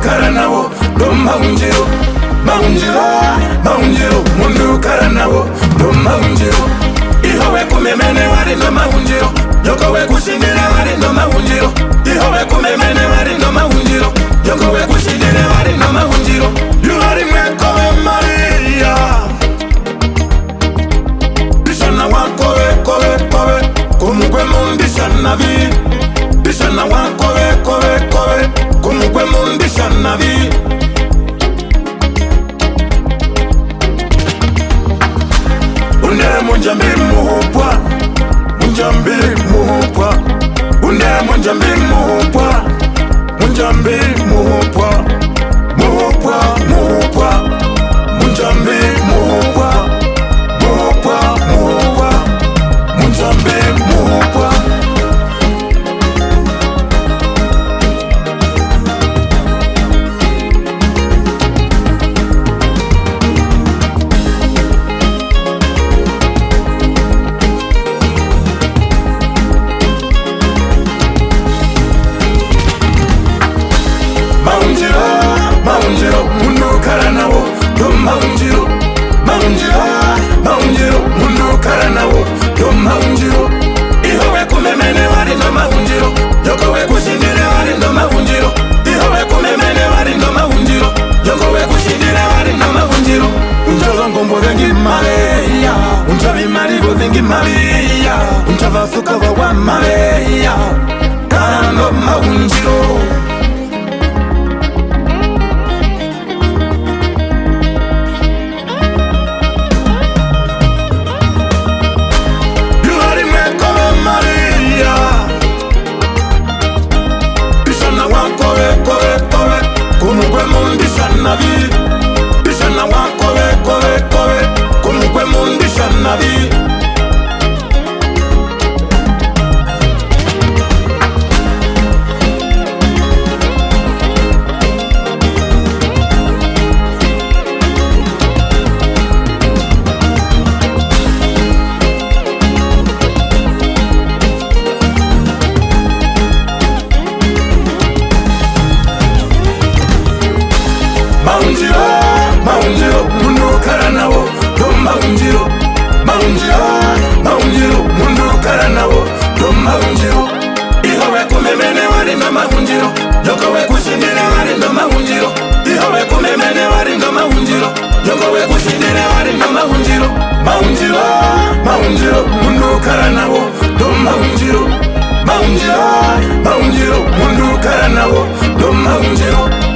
mundu karanawo do Maundjiro. Maundjiro, Maundjiro, mundu karanawo do Maundjiro. Ihowe kumemene wari no Maundjiro. Yokowe kushindira wari no Maundjiro. Ihowe kumemene wari no Maundjiro. Yokowe kushindira wari no Maundjiro. Yuhari mwekowe Maria. Bishana wakowe kowe kowe. Kumukwe mundishana vi. Bishana wakowe kowe kowe. Kumukwe mundishana vi. Unde munjambi muhupwa. Munjambi muhupwa. Unde munjambi muhupwa. Munjambi muhupwa. Muhupwa, muhupwa. Munjambi muhupwa. Muhupwa, muhupwa. Munjambi muhupwa. Maundjiro, Maundjiro, mundu karanawo do Maundjiro. Maundjiro, Maundjiro, mundu karanawo do Maundjiro. Ihowe kumemene wari no Maundjiro. Yokowe kushindire wari no Maundjiro. Ihowe kumemene wari no Maundjiro. Yokowe kushindire wari no Maundjiro. Unjalo ngombo dengi maleya. Unjavi marigo dengi maleya. Unjava suko wa maleya. Karano Maundjiro. Kumukwe mundishana vi. Bishana wakowe kowe kowe. Kumukwe mundishana vi. Maundjiro, Maundjiro, mundu karanawo do Maundjiro. Maundjiro, Maundjiro, mundu karanawo do Maundjiro. Ihowe kumemene wari no Maundjiro. Yokowe kushindire wari no Maundjiro. Ihowe kumemene wari no Maundjiro. Yokowe kushindire wari no Maundjiro. Maundjiro, Maundjiro, mundu karanawo do Maundjiro. Maundjiro, Maundjiro, mundu karanawo do Maundjiro.